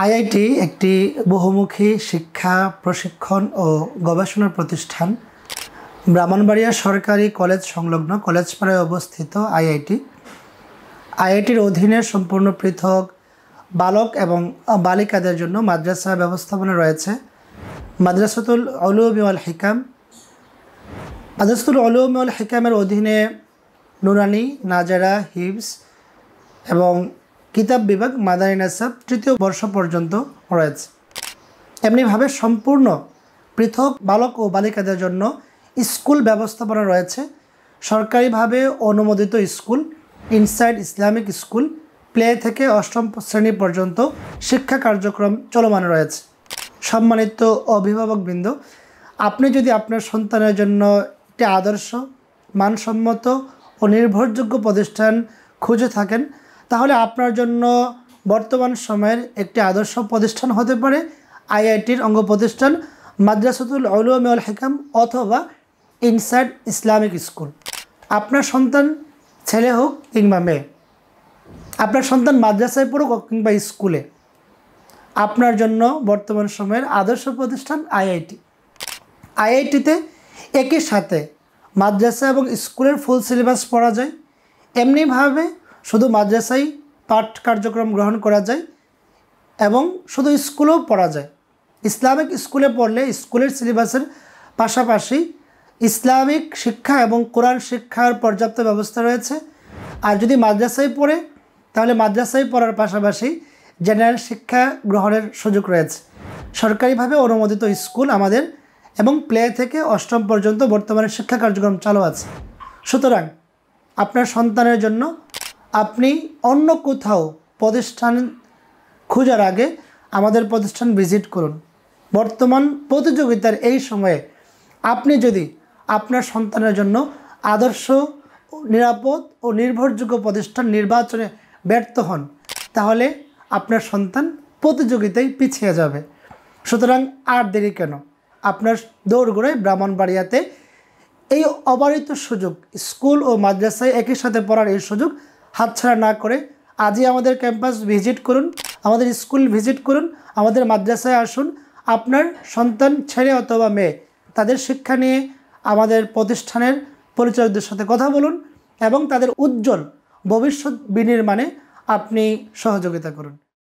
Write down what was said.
IIT একটি বহুমুখী শিক্ষা প্রশিক্ষণ ও গবেষণা প্রতিষ্ঠান। ব্রাহ্মণবাড়িয়া সরকারি কলেজ সংলগ্ন কলেজপাড়ায় অবস্থিত আইআইটির অধীনে সম্পূর্ণ পৃথক বালক এবং বালিকাদের জন্য মাদ্রাসা ব্যবস্থাপনা রয়েছে। মাদ্রাসাতুল উলুম ওয়াল হিকাম। মাদ্রাসাতুল উলুম ওয়াল হিকামের অধীনে নুরানি, নাজারা, হিফজ এবং কিতাব বিভাগ মাদানী নাসাব তৃতীয় বর্ষ পর্যন্ত রয়েছে। এমনিভাবে সম্পূর্ণ পৃথক বালক ও বালিকাদের জন্য স্কুল ব্যবস্থাপনা রয়েছে। সরকারিভাবে অনুমোদিত school, inside Islamic school, play থেকে অষ্টম শ্রেণী পর্যন্ত শিক্ষা কার্যক্রম চলমান রয়েছে। সম্মানিত অভিভাবকবৃন্দ, আপনি যদি আপনার সন্তানের জন্য একটি আদর্শ, মানসম্মত ও নির্ভরযোগ্য প্রতিষ্ঠান খুঁজে থাকেন, তাহলে আপনার জন্য বর্তমান সময়ের একটি আদর্শ প্রতিষ্ঠান হতে পারে আইআইটির অঙ্গ প্রতিষ্ঠান মাদ্রাসাতুল উলুম ওয়াল হিকাম অথবা ইনসাইড ইসলামিক স্কুল। আপনার সন্তান ছেলে হোক কিংবা মেয়ে, আপনার সন্তান মাদ্রাসায় পড়ুক কিংবা স্কুলে, আপনার জন্য বর্তমান সময়ের আদর্শ প্রতিষ্ঠান আইআইটিতে একই সাথে মাদ্রাসা এবং স্কুলের ফুল সিলেবাস পড়া যায়। এমনিভাবে শুধু মাদ্রাসায় পাঠ কার্যক্রম গ্রহণ করা যায় এবং শুধু স্কুলেও পড়া যায়। ইসলামিক স্কুলে পড়লে স্কুলের সিলেবাসের পাশাপাশি ইসলামিক শিক্ষা এবং কোরআন শিক্ষার পর্যাপ্ত ব্যবস্থা রয়েছে। আর যদি মাদ্রাসায় পড়ে, তাহলে মাদ্রাসায় পড়ার পাশাপাশি জেনারেল শিক্ষা গ্রহণের সুযোগ রয়েছে। সরকারিভাবে অনুমোদিত স্কুল আমাদের এবং প্লে থেকে অষ্টম পর্যন্ত বর্তমানে শিক্ষা কার্যক্রম চালু আছে। সুতরাং আপনার সন্তানের জন্য আপনি অন্য কোথাও প্রতিষ্ঠান খোঁজার আগে আমাদের প্রতিষ্ঠান ভিজিট করুন। বর্তমান প্রতিযোগিতার এই সময়ে আপনি যদি আপনার সন্তানের জন্য আদর্শ, নিরাপদ ও নির্ভরযোগ্য প্রতিষ্ঠান নির্বাচনে ব্যর্থ হন, তাহলে আপনার সন্তান প্রতিযোগিতায় পিছিয়ে যাবে। সুতরাং আর দেরি কেন, আপনার দৌড়গোড়ায় ব্রাহ্মণবাড়িয়াতে এই অবারিত সুযোগ, স্কুল ও মাদ্রাসায় একই সাথে পড়ার এই সুযোগ হাতছাড়া না করে আজই আমাদের ক্যাম্পাস ভিজিট করুন, আমাদের স্কুল ভিজিট করুন, আমাদের মাদ্রাসায় আসুন। আপনার সন্তান ছেলে অথবা মেয়ে, তাদের শিক্ষা নিয়ে আমাদের প্রতিষ্ঠানের পরিচালকদের সাথে কথা বলুন এবং তাদের উজ্জ্বল ভবিষ্যৎ বিনির্মাণে আপনি সহযোগিতা করুন।